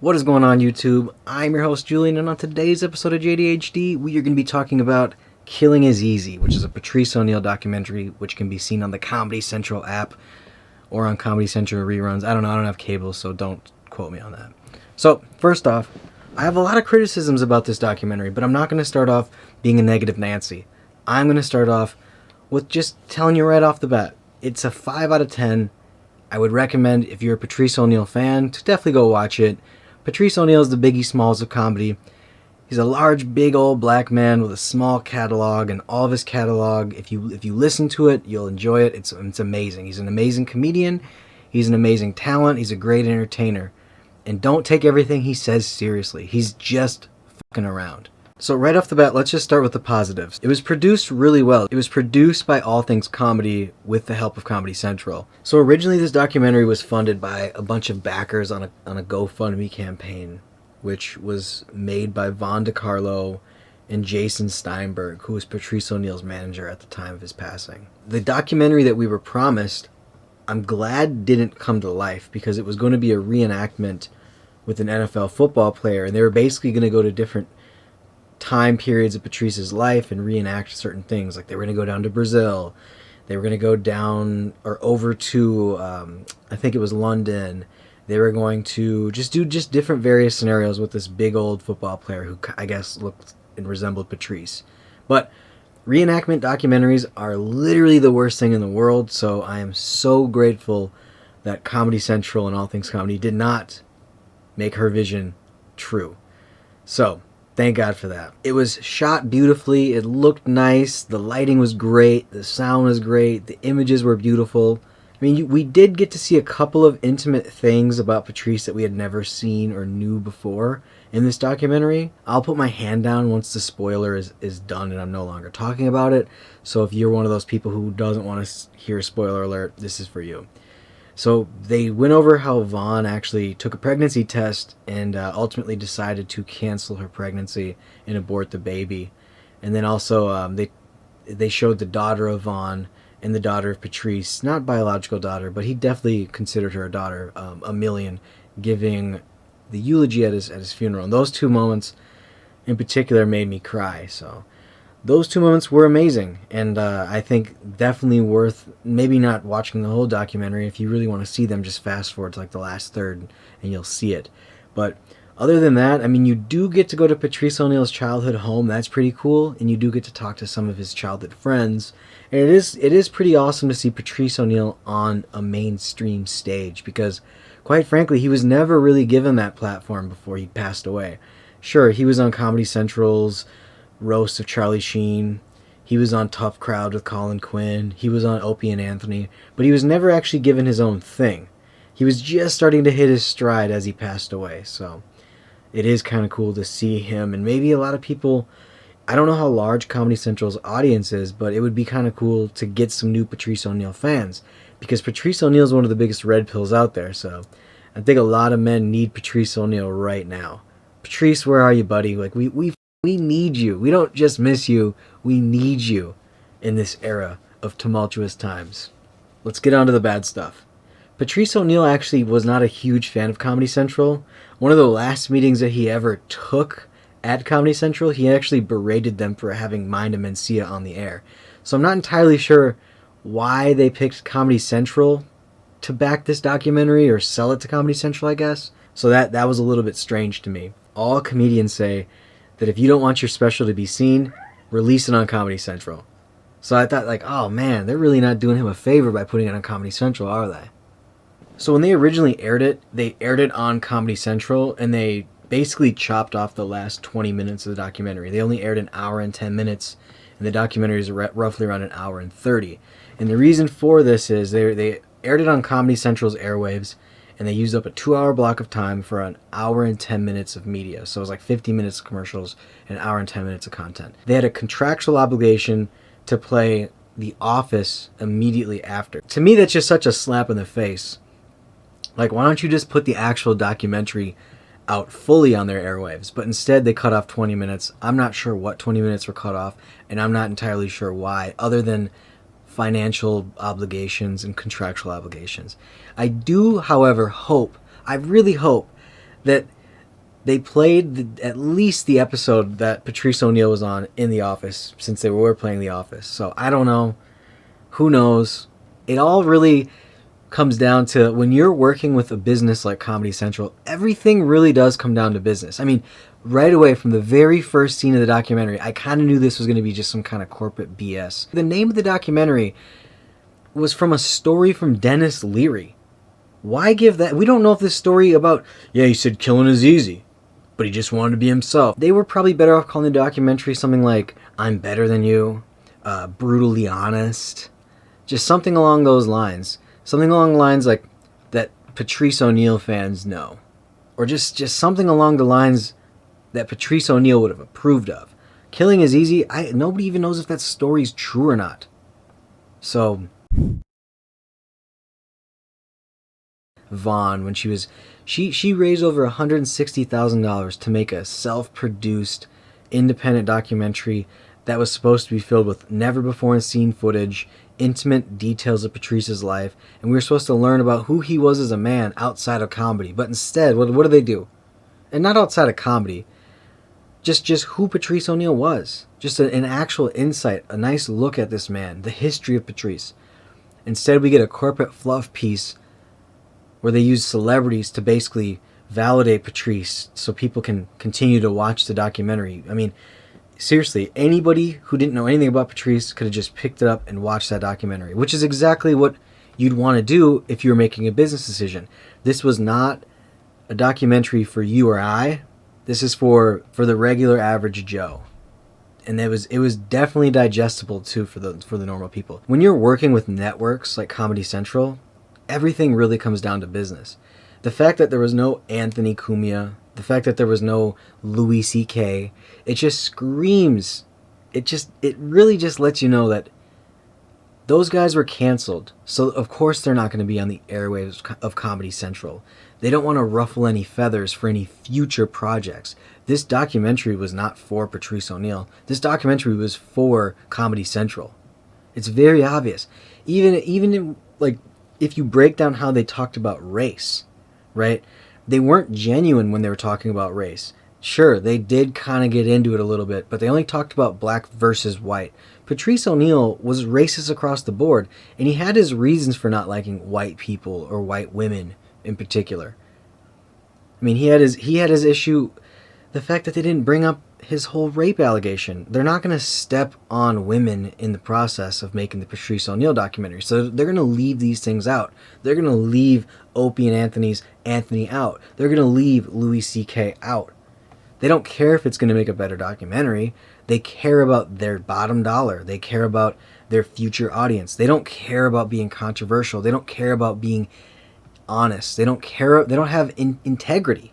What is going on, YouTube? I'm your host, Julian, and on today's episode of JDHD, we are going to be talking about Killing is Easy, which is a Patrice O'Neal documentary which can be seen on the Comedy Central app or on Comedy Central reruns. I don't know, I don't have cable, so don't quote me on that. So, first off, I have a lot of criticisms about this documentary, but I'm not going to start off being a negative Nancy. I'm going to start off with just telling you right off the bat, it's a 5 out of 10. I would recommend, if you're a Patrice O'Neal fan, to definitely go watch it. Patrice O'Neal is the Biggie Smalls of comedy. He's a large, big old black man with a small catalog, and all of his catalog, if you listen to it, you'll enjoy it. It's amazing. He's an amazing comedian. He's an amazing talent. He's a great entertainer. And don't take everything he says seriously. He's just fucking around. So right off the bat, let's just start with the positives. It was produced really well. It was produced by All Things Comedy with the help of Comedy Central. So originally this documentary was funded by a bunch of backers on a GoFundMe campaign, which was made by Von DiCarlo and Jason Steinberg, who was Patrice O'Neal's manager at the time of his passing. The documentary that we were promised, I'm glad didn't come to life, because it was going to be a reenactment with an NFL football player, and they were basically going to go to different time periods of Patrice's life and reenact certain things. Like they were going to go down to Brazil, they were going to go down or over to I think it was London. They were going to just do different various scenarios with this big old football player who I guess looked and resembled Patrice. But reenactment documentaries are literally the worst thing in the world, so I am so grateful that Comedy Central and All Things Comedy did not make her vision true. So thank God for that. It was shot beautifully. It looked nice. The lighting was great. The sound was great. The images were beautiful. I mean, we did get to see a couple of intimate things about Patrice that we had never seen or knew before in this documentary. I'll put my hand down once the spoiler is done and I'm no longer talking about it. So if you're one of those people who doesn't want to hear a spoiler alert, this is for you. So they went over how Vaughn actually took a pregnancy test and ultimately decided to cancel her pregnancy and abort the baby. And then also they showed the daughter of Vaughn and the daughter of Patrice, not biological daughter, but he definitely considered her a daughter, Amelia, giving the eulogy at his funeral. And those two moments in particular made me cry. So those two moments were amazing, and I think definitely worth maybe not watching the whole documentary. If you really want to see them, just fast forward to like the last third and you'll see it. But other than that, I mean, you do get to go to Patrice O'Neal's childhood home. That's pretty cool, and you do get to talk to some of his childhood friends. And it is pretty awesome to see Patrice O'Neal on a mainstream stage, because quite frankly, he was never really given that platform before he passed away. Sure, he was on Comedy Central's roast of Charlie Sheen. He was on Tough Crowd with Colin Quinn. He was on Opie and Anthony. But he was never actually given his own thing. He was just starting to hit his stride as he passed away. So it is kind of cool to see him. And maybe a lot of people, I don't know how large Comedy Central's audience is, but it would be kind of cool to get some new Patrice O'Neal fans, because Patrice O'Neal is one of the biggest red pills out there. So I think a lot of men need Patrice O'Neal right now. Patrice, where are you, buddy? Like we need you. We don't just miss you. We need you in this era of tumultuous times. Let's get on to the bad stuff. Patrice O'Neal actually was not a huge fan of Comedy Central. One of the last meetings that he ever took at Comedy Central, he actually berated them for having Mind and Mencia on the air. So I'm not entirely sure why they picked Comedy Central to back this documentary or sell it to Comedy Central, I guess. So that was a little bit strange to me. All comedians say that if you don't want your special to be seen, release it on Comedy Central. So I thought, like, oh man, they're really not doing him a favor by putting it on Comedy Central, are they? So when they originally aired it, they aired it on Comedy Central, and they basically chopped off the last 20 minutes of the documentary. They only aired an hour and 10 minutes, and the documentary is roughly around an hour and 30. And the reason for this is they aired it on Comedy Central's airwaves, and they used up a 2-hour block of time for an hour and 10 minutes of media. So it was like 50 minutes of commercials and an hour and 10 minutes of content. They had a contractual obligation to play The Office immediately after. To me, that's just such a slap in the face. Like, why don't you just put the actual documentary out fully on their airwaves? But instead, they cut off 20 minutes. I'm not sure what 20 minutes were cut off, and I'm not entirely sure why, other than financial obligations and contractual obligations. I do, however, hope, I really hope that They played at least the episode that Patrice O'Neal was on in The Office, since they were playing The Office. So I don't know. Who knows? It all really comes down to when you're working with a business like Comedy Central, everything really does come down to business. I mean, right away from the very first scene of the documentary, I kind of knew this was going to be just some kind of corporate BS. The name of the documentary was from a story from Dennis Leary. Why give that? We don't know if this story about, he said killing is easy, but he just wanted to be himself. They were probably better off calling the documentary something like I'm Better Than You, Brutally Honest, just something along those lines. Something along the lines like that Patrice O'Neal fans know. Or just something along the lines that Patrice O'Neal would have approved of. Killing is easy. Nobody even knows if that story's true or not. So Vaughn, when she raised over $160,000 to make a self-produced independent documentary that was supposed to be filled with never before seen footage, intimate details of Patrice's life, and we were supposed to learn about who he was as a man outside of comedy. But instead, what do they do? And not outside of comedy, just who Patrice O'Neal was. Just an actual insight, a nice look at this man, the history of Patrice. Instead, we get a corporate fluff piece where they use celebrities to basically validate Patrice so people can continue to watch the documentary. I mean, seriously, anybody who didn't know anything about Patrice could have just picked it up and watched that documentary, which is exactly what you'd want to do if you were making a business decision. This was not a documentary for you or I. This is for the regular average Joe. And it was definitely digestible too for the normal people. When you're working with networks like Comedy Central, everything really comes down to business. The fact that there was no Anthony Cumia, the fact that there was no Louis C.K., it just screams. It really just lets you know that those guys were canceled. So of course they're not going to be on the airwaves of Comedy Central. They don't want to ruffle any feathers for any future projects. This documentary was not for Patrice O'Neal. This documentary was for Comedy Central. It's very obvious. Even if you break down how they talked about race, right? They weren't genuine when they were talking about race. Sure, they did kind of get into it a little bit, but they only talked about black versus white. Patrice O'Neal was racist across the board, and he had his reasons for not liking white people or white women in particular. I mean, he had his issue, the fact that they didn't bring up his whole rape allegation. They're not going to step on women in the process of making the Patrice O'Neal documentary. So they're going to leave these things out. They're going to leave Opie and Anthony out. They're going to leave Louis C.K. out. They don't care if it's going to make a better documentary. They care about their bottom dollar. They care about their future audience. They don't care about being controversial. They don't care about being honest. They don't have integrity.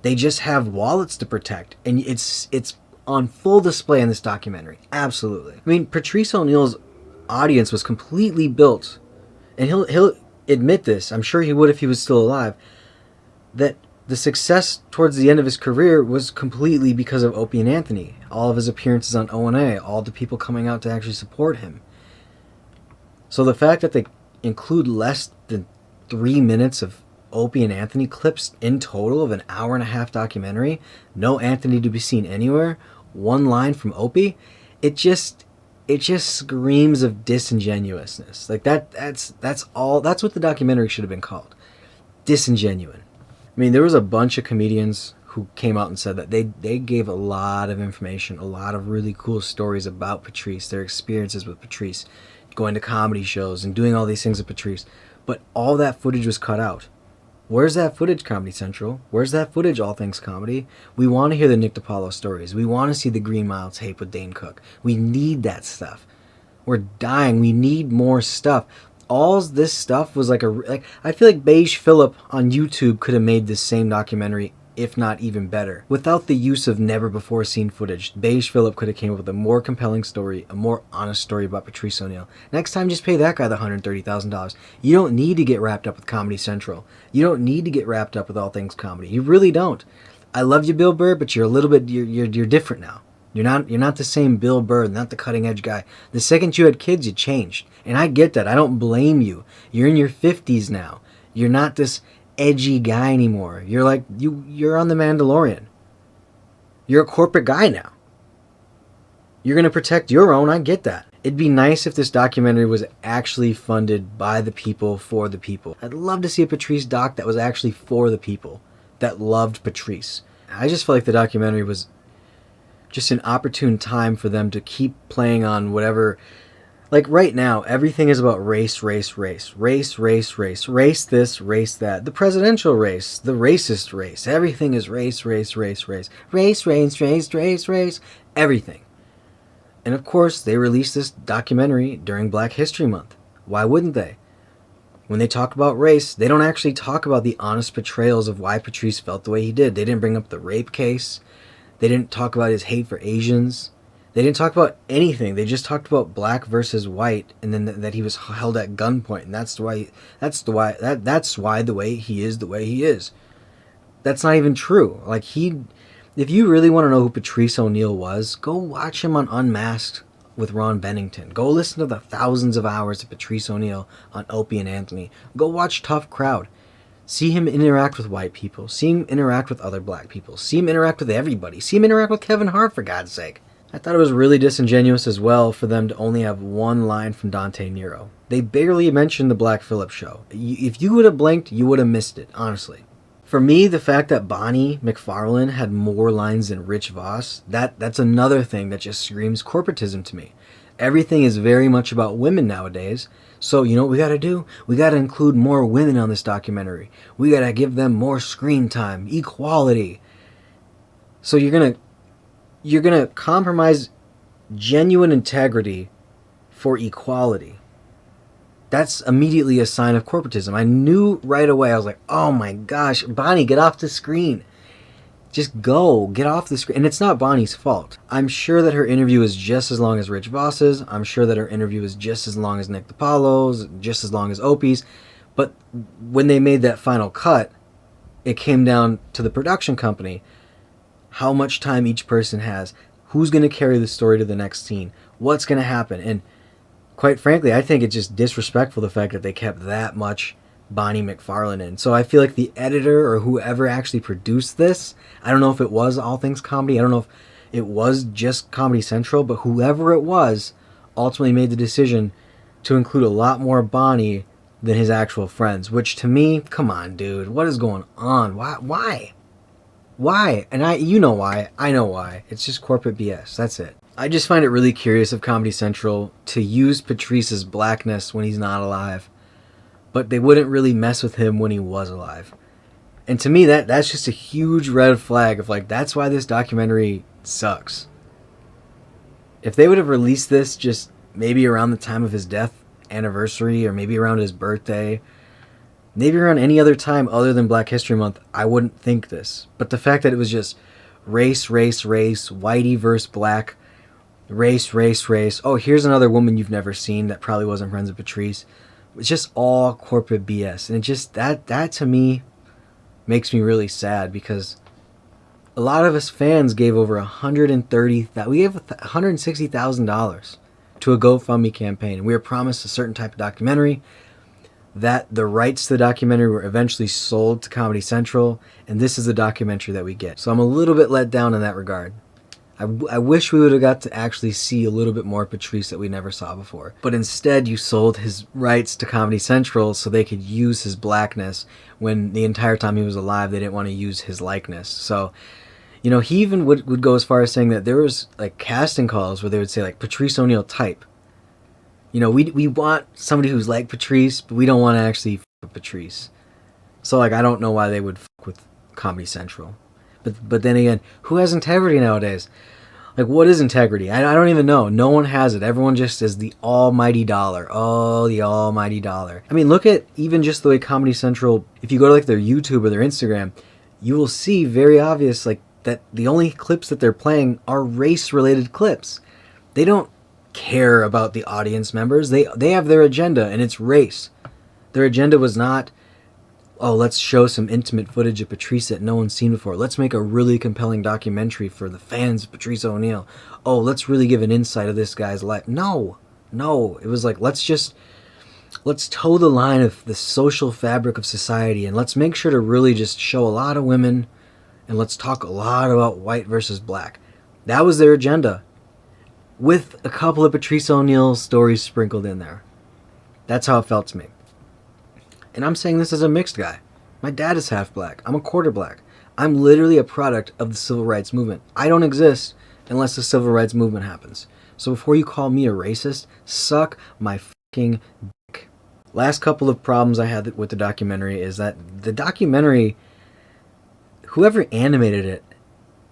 They just have wallets to protect, and it's on full display in this documentary. Absolutely. I mean, Patrice O'Neal's audience was completely built, and he'll admit this. I'm sure he would if he was still alive. That the success towards the end of his career was completely because of Opie and Anthony. All of his appearances on O&A, all the people coming out to actually support him. So the fact that they include less than 3 minutes of Opie and Anthony clips in total of an hour-and-a-half documentary, no Anthony to be seen anywhere, one line from Opie, it just screams of disingenuousness. Like that's what the documentary should have been called. Disingenuine. I mean, there was a bunch of comedians who came out and said that they gave a lot of information, a lot of really cool stories about Patrice, their experiences with Patrice, going to comedy shows and doing all these things with Patrice. But all that footage was cut out. Where's that footage, Comedy Central? Where's that footage, All Things Comedy? We want to hear the Nick DiPaolo stories. We want to see the Green Mile tape with Dane Cook. We need that stuff. We're dying. We need more stuff. All this stuff was I feel like Beige Phillip on YouTube could have made this same documentary, if not even better. Without the use of never before seen footage, Beige Phillip could have came up with a more compelling story, a more honest story about Patrice O'Neal. Next time, just pay that guy the $130,000. You don't need to get wrapped up with Comedy Central. You don't need to get wrapped up with All Things Comedy. You really don't. I love you, Bill Burr, but you're a little bit, you're different now. You're not the same Bill Burr, not the cutting edge guy. The second you had kids, you changed. And I get that. I don't blame you. You're in your 50s now. You're not this edgy guy anymore. You're like, you're on The Mandalorian. You're a corporate guy now. You're going to protect your own, I get that. It'd be nice if this documentary was actually funded by the people, for the people. I'd love to see a Patrice doc that was actually for the people, that loved Patrice. I just feel like the documentary was just an opportune time for them to keep playing on whatever. Like right now, everything is about race, race, race. Race, race, race. Race this, race that. The presidential race, the racist race. Everything is race, race, race, race. Race, race, race, race, race. Everything. And of course, they released this documentary during Black History Month. Why wouldn't they? When they talk about race, they don't actually talk about the honest portrayals of why Patrice felt the way he did. They didn't bring up the rape case. They didn't talk about his hate for Asians. They didn't talk about anything. They just talked about black versus white, and then that he was held at gunpoint, and that's why the way he is the way he is. That's not even true. Like if you really want to know who Patrice O'Neal was, go watch him on Unmasked with Ron Bennington. Go listen to the thousands of hours of Patrice O'Neal on Opie and Anthony. Go watch Tough Crowd. See him interact with white people. See him interact with other black people. See him interact with everybody. See him interact with Kevin Hart, for God's sake. I thought it was really disingenuous as well for them to only have one line from Dante Nero. They barely mentioned the Black Phillip show. If you would have blinked, you would have missed it, honestly. For me, the fact that Bonnie McFarlane had more lines than Rich Voss, that's another thing that just screams corporatism to me. Everything is very much about women nowadays. So, you know what we gotta do? We gotta include more women on this documentary. We gotta give them more screen time, equality. So you're gonna compromise genuine integrity for equality. That's immediately a sign of corporatism. I knew right away. I was like, oh my gosh, Bonnie, get off the screen. Just go. Get off the screen. And it's not Bonnie's fault. I'm sure that her interview is just as long as Rich Voss's. I'm sure that her interview is just as long as Nick DiPaolo's, just as long as Opie's. But when they made that final cut, it came down to the production company. How much time each person has. Who's going to carry the story to the next scene. What's going to happen. And quite frankly, I think it's just disrespectful the fact that they kept that much Bonnie McFarlane in. So I feel like the editor or whoever actually produced this, I don't know if it was All Things Comedy, I don't know if it was just Comedy Central, but whoever it was ultimately made the decision to include a lot more Bonnie than his actual friends, which to me, come on, dude, what is going on? Why? And you know why. I know why. It's just corporate BS. That's it. I just find it really curious of Comedy Central to use Patrice's blackness when he's not alive, but they wouldn't really mess with him when he was alive. And to me, that's just a huge red flag of like, that's why this documentary sucks. If they would have released this just maybe around the time of his death anniversary, or maybe around his birthday, maybe around any other time other than Black History Month, I wouldn't think this. But the fact that it was just race, race, race, whitey versus black, race, race, race. Oh, here's another woman you've never seen that probably wasn't friends with Patrice. It's just all corporate BS. And it just, that to me makes me really sad, because a lot of us fans gave over $160,000 to a GoFundMe campaign. And we were promised a certain type of documentary, that the rights to the documentary were eventually sold to Comedy Central, and this is the documentary that we get. So I'm a little bit let down in that regard. I wish we would have got to actually see a little bit more Patrice that we never saw before. But instead, you sold his rights to Comedy Central so they could use his blackness, when the entire time he was alive, they didn't want to use his likeness. So, you know, he even would go as far as saying that there was like casting calls where they would say like Patrice O'Neal type. You know, we want somebody who's like Patrice, but we don't want to actually f with Patrice. So like, I don't know why they would f with Comedy Central. But then again, who has integrity nowadays? Like, what is integrity? I don't even know. No one has it. Everyone just is the almighty dollar. Oh, the almighty dollar. I mean, look at even just the way Comedy Central, if you go to like their YouTube or their Instagram, you will see very obvious like that the only clips that they're playing are race-related clips. They don't care about the audience members. They have their agenda, and it's race. Their agenda was not, oh, let's show some intimate footage of Patrice that no one's seen before. Let's make a really compelling documentary for the fans of Patrice O'Neal. Oh, let's really give an insight of this guy's life. No. It was like, let's let's toe the line of the social fabric of society, and let's make sure to really just show a lot of women, and let's talk a lot about white versus black. That was their agenda, with a couple of Patrice O'Neal stories sprinkled in there. That's how it felt to me. And I'm saying this as a mixed guy. My dad is half black. I'm a quarter black. I'm literally a product of the civil rights movement. I don't exist unless the civil rights movement happens. So before you call me a racist, suck my fucking dick. Last couple of problems I had with the documentary is that the documentary, whoever animated it,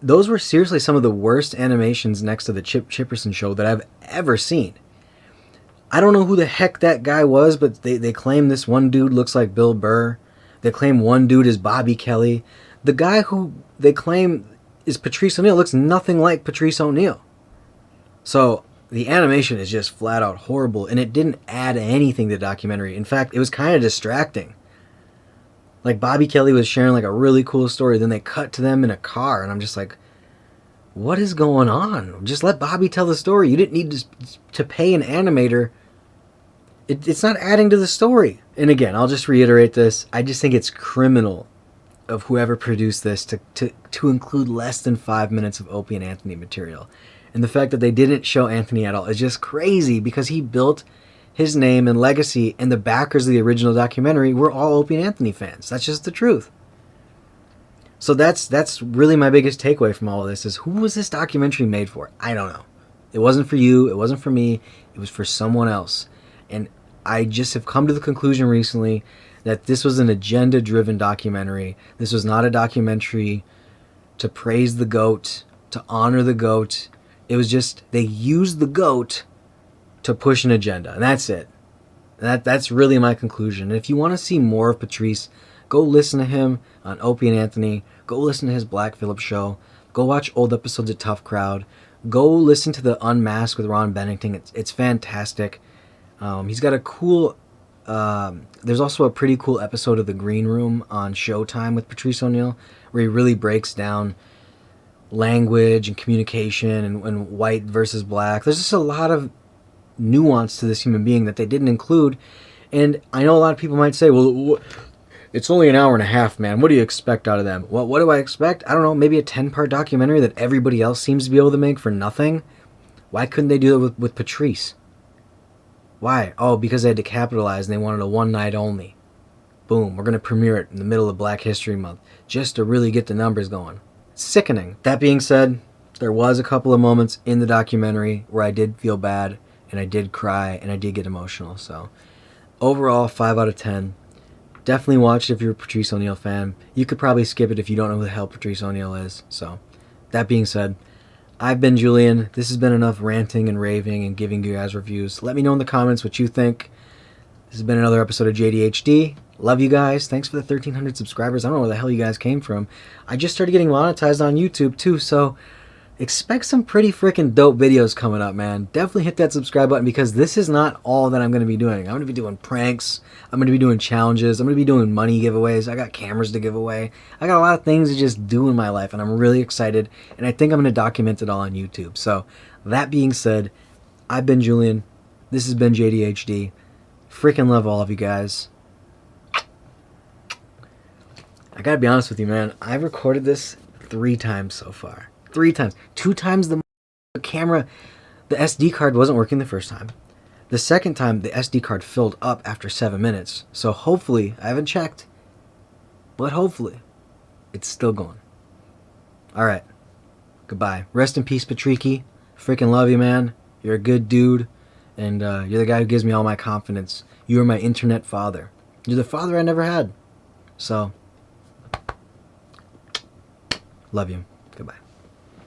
those were seriously some of the worst animations next to the Chip Chipperson show that I've ever seen. I don't know who the heck that guy was, but they claim this one dude looks like Bill Burr. They claim one dude is Bobby Kelly. The guy who they claim is Patrice O'Neal looks nothing like Patrice O'Neal. So the animation is just flat out horrible, and it didn't add anything to the documentary. In fact, it was kind of distracting. Like, Bobby Kelly was sharing like a really cool story, then they cut to them in a car, and I'm just like, what is going on? Just let Bobby tell the story. You didn't need to pay an animator. It's not adding to the story. And again, I'll just reiterate this. I just think it's criminal of whoever produced this to include less than 5 minutes of Opie and Anthony material. And the fact that they didn't show Anthony at all is just crazy, because he built his name and legacy, and the backers of the original documentary were all Opie and Anthony fans. That's just the truth. So that's really my biggest takeaway from all of this is, who was this documentary made for? I don't know. It wasn't for you. It wasn't for me. It was for someone else. And I just have come to the conclusion recently that this was an agenda-driven documentary. This was not a documentary to praise the GOAT, to honor the GOAT. It was just, they used the GOAT to push an agenda, and that's it. That's really my conclusion. And if you want to see more of Patrice, go listen to him on Opie and Anthony. Go listen to his Black Phillip show. Go watch old episodes of Tough Crowd. Go listen to the Unmasked with Ron Bennington. It's fantastic. He's got a cool... there's also a pretty cool episode of The Green Room on Showtime with Patrice O'Neal, where he really breaks down language and communication and white versus black. There's just a lot of nuance to this human being that they didn't include. And I know a lot of people might say, well, it's only an hour and a half, man. What do you expect out of them? Well, what do I expect? I don't know, maybe a 10-part documentary that everybody else seems to be able to make for nothing? Why couldn't they do that with Patrice? Why? Oh, because they had to capitalize and they wanted a one night only. Boom, we're going to premiere it in the middle of Black History Month just to really get the numbers going. Sickening. That being said, there was a couple of moments in the documentary where I did feel bad, and I did cry, and I did get emotional. So overall, 5 out of 10. Definitely watch it if you're a Patrice O'Neal fan. You could probably skip it if you don't know who the hell Patrice O'Neal is. So that being said, I've been Julian. This has been enough ranting and raving and giving you guys reviews. Let me know in the comments what you think. This has been another episode of JDHD. Love you guys. Thanks for the 1,300 subscribers. I don't know where the hell you guys came from. I just started getting monetized on YouTube too, so expect some pretty freaking dope videos coming up, man. Definitely hit that subscribe button, because this is not all that I'm going to be doing. I'm going to be doing pranks. I'm going to be doing challenges. I'm going to be doing money giveaways. I got cameras to give away. I got a lot of things to just do in my life, and I'm really excited, and I think I'm going to document it all on YouTube. So that being said, I've been Julian. This has been JDHD. Freaking love all of you guys. I gotta be honest with you, man. I've recorded this 3 times so far. 3 times. 2 times the camera, the SD card wasn't working the first time. The second time, the SD card filled up after 7 minutes. So hopefully, I haven't checked, but hopefully, it's still going. Alright. Goodbye. Rest in peace, Patrice. Freaking love you, man. You're a good dude. And you're the guy who gives me all my confidence. You are my internet father. You're the father I never had. So, love you. Goodbye.